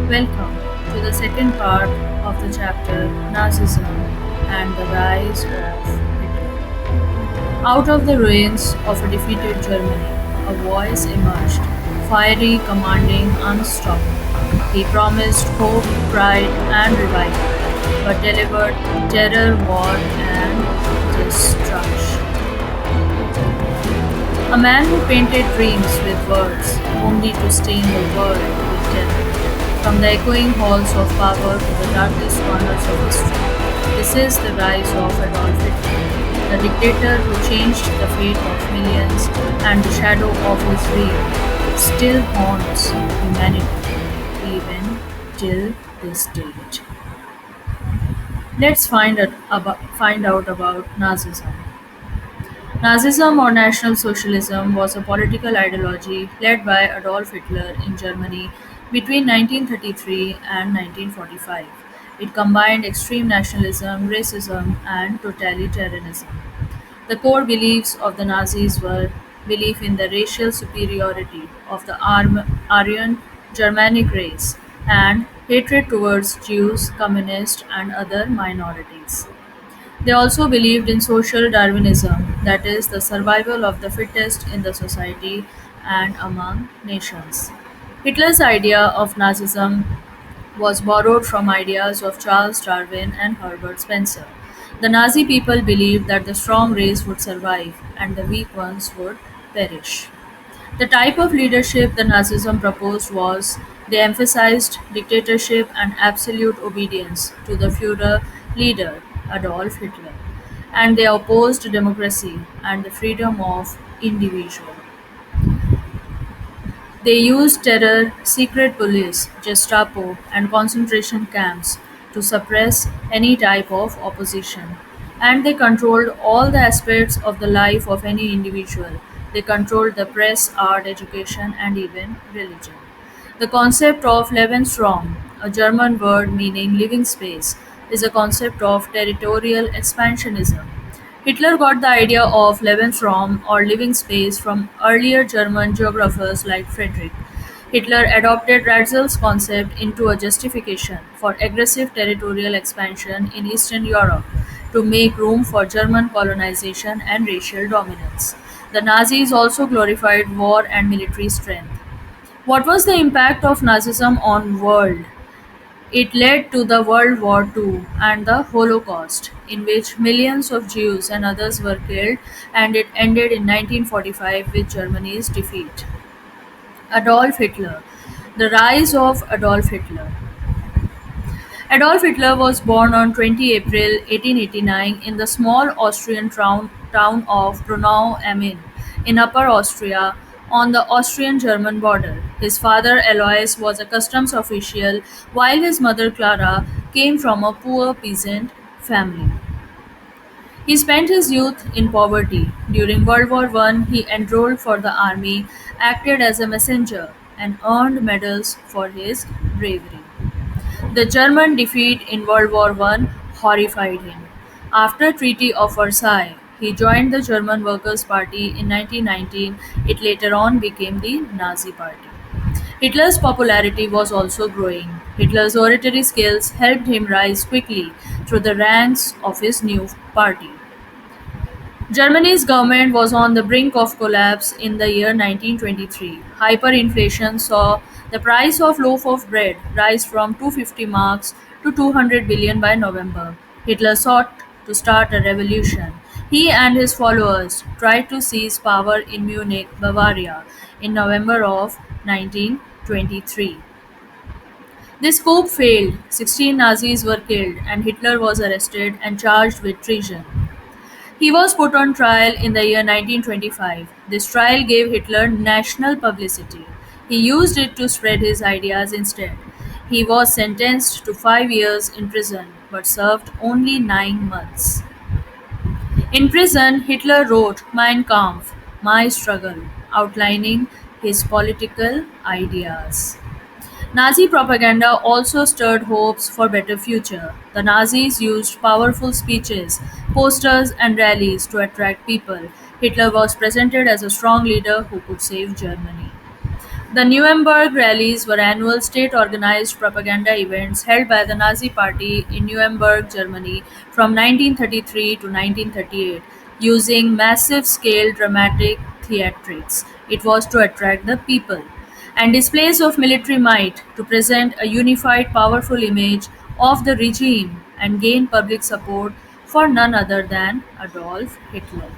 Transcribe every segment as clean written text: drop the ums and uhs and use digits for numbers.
Welcome to the second part of the chapter Nazism and the Rise of Hitler. Out of the ruins of a defeated Germany, a voice emerged, fiery, commanding, unstoppable. He promised hope, pride, and revival, but delivered terror, war, and destruction. A man who painted dreams with words, only to stain the world with terror. From the echoing halls of power to the darkest corners of history, this is the rise of Adolf Hitler, the dictator who changed the fate of millions, and the shadow of his reign still haunts humanity, even till this date. Let's find out about Nazism. Nazism or National Socialism was a political ideology led by Adolf Hitler in Germany between 1933 and 1945. It combined extreme nationalism, racism, and totalitarianism. The core beliefs of the Nazis were belief in the racial superiority of the Aryan Germanic race and hatred towards Jews, communists, and other minorities. They also believed in social Darwinism, that is, the survival of the fittest in the society and among nations. Hitler's idea of Nazism was borrowed from ideas of Charles Darwin and Herbert Spencer. The Nazi people believed that the strong race would survive and the weak ones would perish. The type of leadership the Nazism proposed was they emphasized dictatorship and absolute obedience to the Führer leader, Adolf Hitler, and they opposed democracy and the freedom of individual. They used terror, secret police, Gestapo, and concentration camps to suppress any type of opposition. And they controlled all the aspects of the life of any individual. They controlled the press, art, education, and even religion. The concept of Lebensraum, a German word meaning living space, is a concept of territorial expansionism. Hitler got the idea of Lebensraum or living space from earlier German geographers like Friedrich. Hitler adopted Ratzel's concept into a justification for aggressive territorial expansion in Eastern Europe to make room for German colonization and racial dominance. The Nazis also glorified war and military strength. What was the impact of Nazism on world? It led to the World War II and the Holocaust, in which millions of Jews and others were killed, and it ended in 1945 with Germany's defeat. Adolf Hitler. The rise of Adolf Hitler. Adolf Hitler was born on 20 April 1889 in the small Austrian town of Braunau am Inn in Upper Austria on the Austrian-German border. His father Alois was a customs official while his mother Clara came from a poor peasant family. He spent his youth in poverty. During World War One, he enrolled for the army, acted as a messenger, and earned medals for his bravery. The German defeat in World War One horrified him. After Treaty of Versailles, he joined the German Workers' Party in 1919. It later on became the Nazi Party. Hitler's popularity was also growing. Hitler's oratory skills helped him rise quickly through the ranks of his new party. Germany's government was on the brink of collapse in the year 1923. Hyperinflation saw the price of loaf of bread rise from 250 marks to 200 billion by November. Hitler sought to start a revolution. He and his followers tried to seize power in Munich, Bavaria in November of 1923. This coup failed. 16 Nazis were killed and Hitler was arrested and charged with treason. He was put on trial in the year 1925. This trial gave Hitler national publicity. He used it to spread his ideas instead. He was sentenced to 5 years in prison but served only 9 months. In prison, Hitler wrote Mein Kampf, My Struggle, outlining his political ideas. Nazi propaganda also stirred hopes for better future. The Nazis used powerful speeches, posters and rallies to attract people. Hitler was presented as a strong leader who could save Germany. The Nuremberg rallies were annual state-organized propaganda events held by the Nazi Party in Nuremberg, Germany from 1933 to 1938, using massive-scale dramatic theatrics. It was to attract the people and displays of military might to present a unified, powerful image of the regime and gain public support for none other than Adolf Hitler.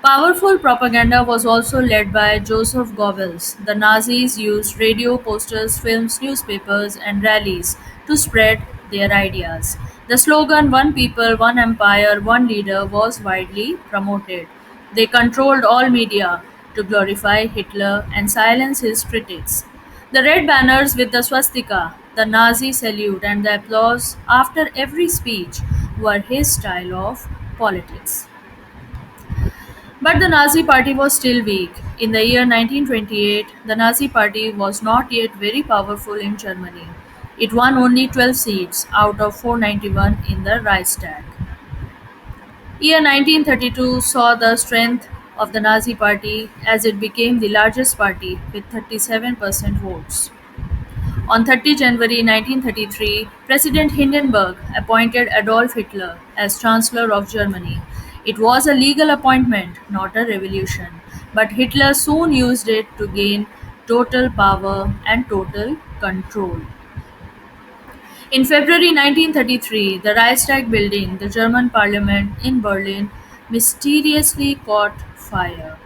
Powerful propaganda was also led by Joseph Goebbels. The Nazis used radio, posters, films, newspapers, and rallies to spread their ideas. The slogan "One people, one empire, one leader" was widely promoted. They controlled all media to glorify Hitler and silence his critics. The red banners with the swastika, the Nazi salute, and the applause after every speech were his style of politics. But the Nazi Party was still weak. In the year 1928, the Nazi Party was not yet very powerful in Germany. It won only 12 seats out of 491 in the Reichstag. Year 1932 saw the strength of the Nazi Party as it became the largest party with 37% votes. On 30 January 1933, President Hindenburg appointed Adolf Hitler as Chancellor of Germany. It was a legal appointment, not a revolution, but Hitler soon used it to gain total power and total control. In February 1933, the Reichstag building, the German parliament in Berlin, mysteriously caught fire.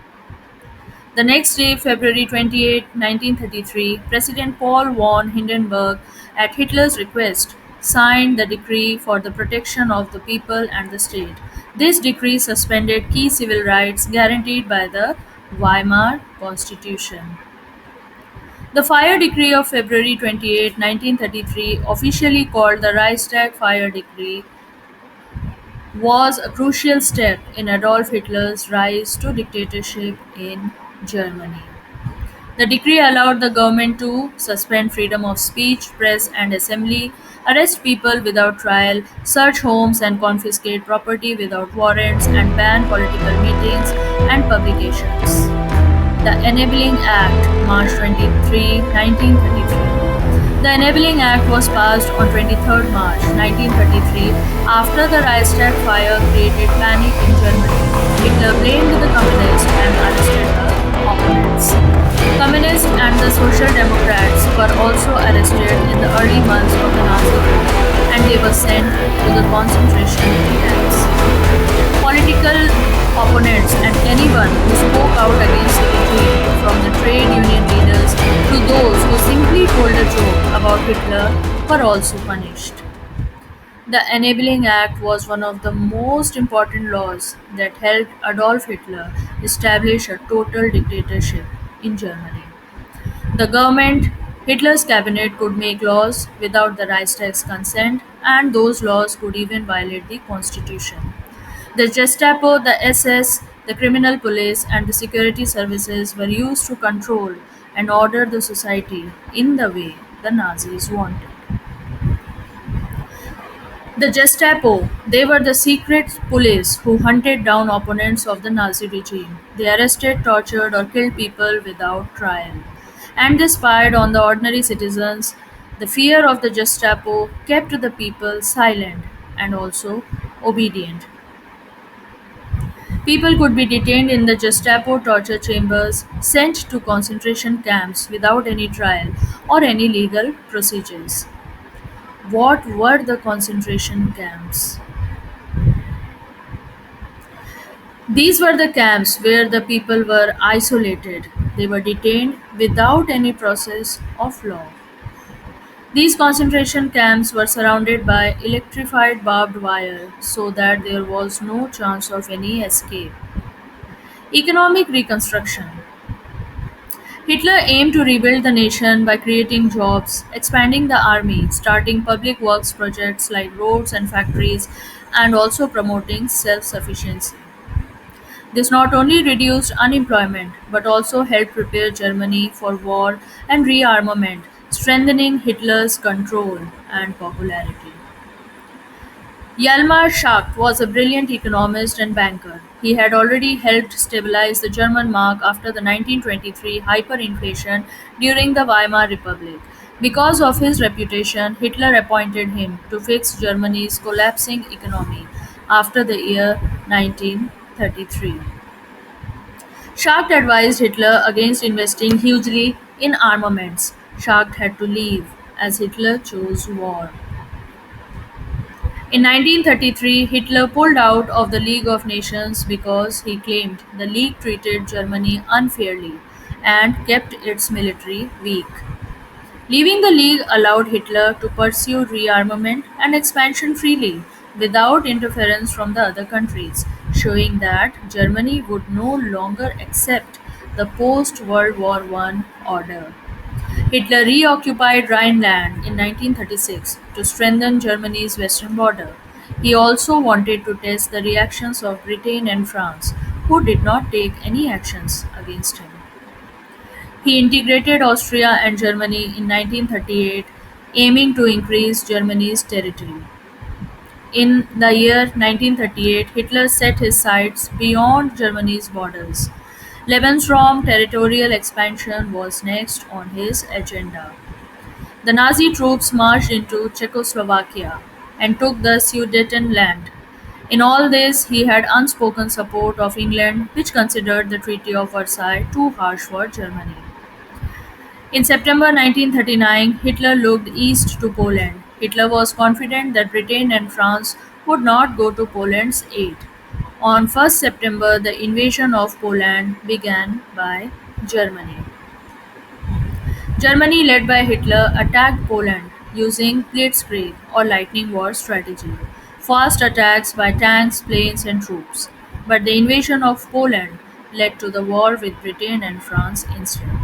The next day, February 28, 1933, President Paul von Hindenburg, at Hitler's request, signed the Decree for the Protection of the People and the State. This decree suspended key civil rights guaranteed by the Weimar Constitution. The Fire Decree of February 28, 1933, officially called the Reichstag Fire Decree, was a crucial step in Adolf Hitler's rise to dictatorship in Germany. The decree allowed the government to suspend freedom of speech, press, and assembly, arrest people without trial, search homes and confiscate property without warrants, and ban political meetings and publications. The Enabling Act, March 23, 1933. The Enabling Act was passed on 23rd March 1933 after the Reichstag fire created panic in Germany. Hitler blamed the communists and arrested the opponents. Communists and the Social Democrats were also arrested in the early months of the Nazi rule, and they were sent to the concentration camps. Political opponents and anyone who spoke out against the regime, from the trade union leaders to those who simply told a joke about Hitler, were also punished. The Enabling Act was one of the most important laws that helped Adolf Hitler establish a total dictatorship in Germany. The government, Hitler's cabinet, could make laws without the Reichstag's consent, and those laws could even violate the constitution. The Gestapo, the SS, the criminal police, and the security services were used to control and order the society in the way the Nazis wanted. The Gestapo, they were the secret police who hunted down opponents of the Nazi regime. They arrested, tortured, or killed people without trial. And they spied on the ordinary citizens. The fear of the Gestapo kept the people silent and also obedient. People could be detained in the Gestapo torture chambers, sent to concentration camps without any trial or any legal procedures. What were the concentration camps? These were the camps where the people were isolated. They were detained without any process of law. These concentration camps were surrounded by electrified barbed wire so that there was no chance of any escape. Economic reconstruction. Hitler aimed to rebuild the nation by creating jobs, expanding the army, starting public works projects like roads and factories, and also promoting self sufficiency. This not only reduced unemployment but also helped prepare Germany for war and rearmament, strengthening Hitler's control and popularity. Hjalmar Schacht was a brilliant economist and banker. He had already helped stabilize the German mark after the 1923 hyperinflation during the Weimar Republic. Because of his reputation, Hitler appointed him to fix Germany's collapsing economy after the year 1933. Schacht advised Hitler against investing hugely in armaments. Schacht had to leave as Hitler chose war. In 1933, Hitler pulled out of the League of Nations because he claimed the League treated Germany unfairly and kept its military weak. Leaving the League allowed Hitler to pursue rearmament and expansion freely, without interference from the other countries, showing that Germany would no longer accept the post World War I order. Hitler reoccupied Rhineland in 1936 to strengthen Germany's western border. He also wanted to test the reactions of Britain and France, who did not take any actions against him. He integrated Austria and Germany in 1938, aiming to increase Germany's territory. In the year 1938, Hitler set his sights beyond Germany's borders. Lebensraum territorial expansion was next on his agenda. The Nazi troops marched into Czechoslovakia and took the Sudetenland. In all this, he had unspoken support of England, which considered the Treaty of Versailles too harsh for Germany. In September 1939, Hitler looked east to Poland. Hitler was confident that Britain and France would not go to Poland's aid. On 1st September, the invasion of Poland began by Germany. Germany, led by Hitler, attacked Poland using blitzkrieg or lightning war strategy, fast attacks by tanks, planes, and troops. But the invasion of Poland led to the war with Britain and France instead.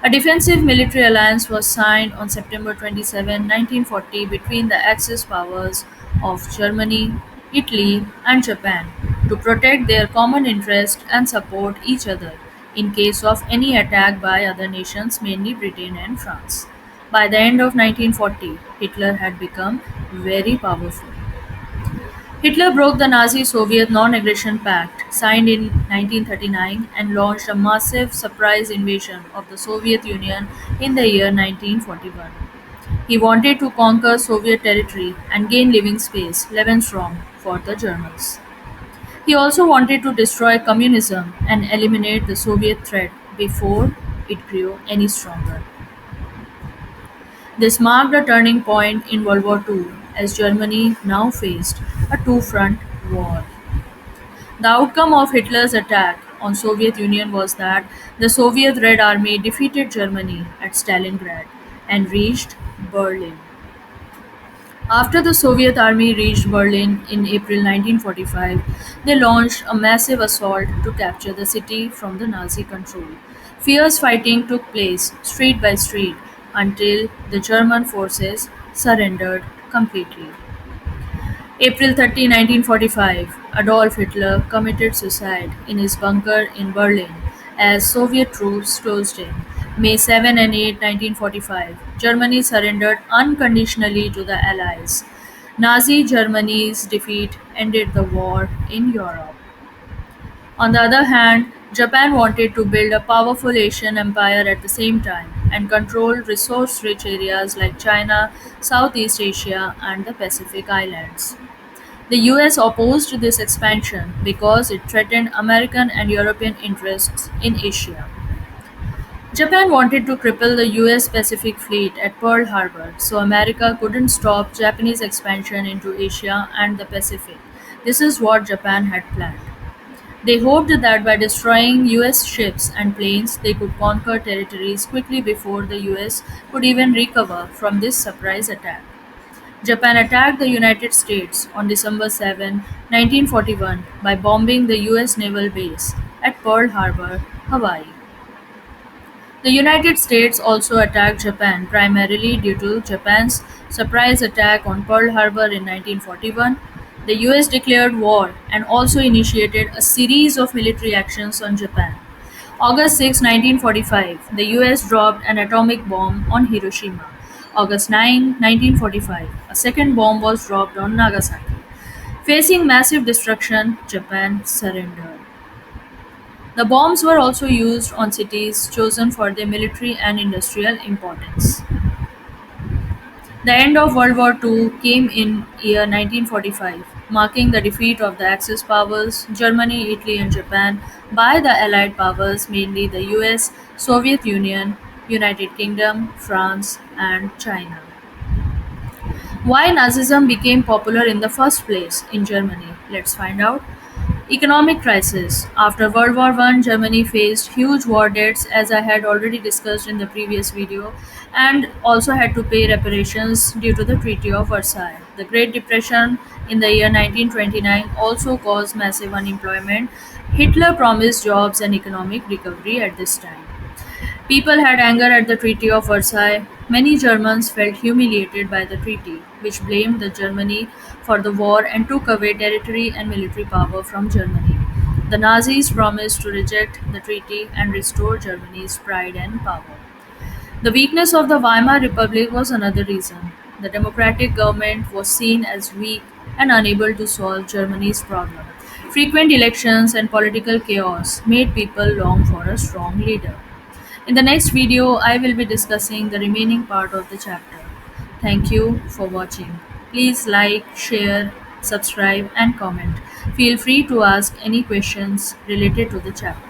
A defensive military alliance was signed on September 27, 1940 between the Axis powers of Germany, Italy, and Japan to protect their common interest and support each other in case of any attack by other nations, mainly Britain and France. By the end of 1940, Hitler had become very powerful. Hitler broke the Nazi-Soviet Non-Aggression Pact, signed in 1939, and launched a massive surprise invasion of the Soviet Union in the year 1941. He wanted to conquer Soviet territory and gain living space, Lebensraum, for the Germans. He also wanted to destroy communism and eliminate the Soviet threat before it grew any stronger. This marked a turning point in World War II, as Germany now faced a two-front war. The outcome of Hitler's attack on Soviet Union was that the Soviet Red Army defeated Germany at Stalingrad and reached Berlin. After the Soviet army reached Berlin in April 1945, they launched a massive assault to capture the city from the Nazi control. Fierce fighting took place street by street until the German forces surrendered completely. April 30, 1945, Adolf Hitler committed suicide in his bunker in Berlin as Soviet troops closed in. May 7 and 8, 1945, Germany surrendered unconditionally to the Allies. Nazi Germany's defeat ended the war in Europe. On the other hand, Japan wanted to build a powerful Asian empire at the same time and control resource rich areas like China, Southeast Asia, and the Pacific Islands. The US opposed this expansion because it threatened American and European interests in Asia. Japan wanted to cripple the US Pacific Fleet at Pearl Harbor so America couldn't stop Japanese expansion into Asia and the Pacific. This is what Japan had planned. They hoped that by destroying US ships and planes, they could conquer territories quickly before the US could even recover from this surprise attack. Japan attacked the United States on December 7, 1941 by bombing the US naval base at Pearl Harbor, Hawaii. The United States also attacked Japan primarily due to Japan's surprise attack on Pearl Harbor in 1941. The US declared war and also initiated a series of military actions on Japan. August 6, 1945, the US dropped an atomic bomb on Hiroshima. August 9, 1945, a second bomb was dropped on Nagasaki. Facing massive destruction, Japan surrendered. The bombs were also used on cities chosen for their military and industrial importance. The end of World War II came in year 1945, marking the defeat of the Axis powers, Germany, Italy and Japan, by the Allied powers, mainly the US, Soviet Union, United Kingdom, France and China. Why Nazism became popular in the first place in Germany? Let's find out. Economic crisis. After World War One, Germany faced huge war debts, as I had already discussed in the previous video, and also had to pay reparations due to the Treaty of Versailles. The Great Depression in the year 1929 also caused massive unemployment. Hitler promised jobs and economic recovery at this time. People had anger at the Treaty of Versailles. Many Germans felt humiliated by the treaty, which blamed the Germany for the war and took away territory and military power from Germany. The Nazis promised to reject the treaty and restore Germany's pride and power. The weakness of the Weimar Republic was another reason. The democratic government was seen as weak and unable to solve Germany's problem. Frequent elections and political chaos made people long for a strong leader. In the next video, I will be discussing the remaining part of the chapter. Thank you for watching. Please like, share, subscribe and comment. Feel free to ask any questions related to the chapter.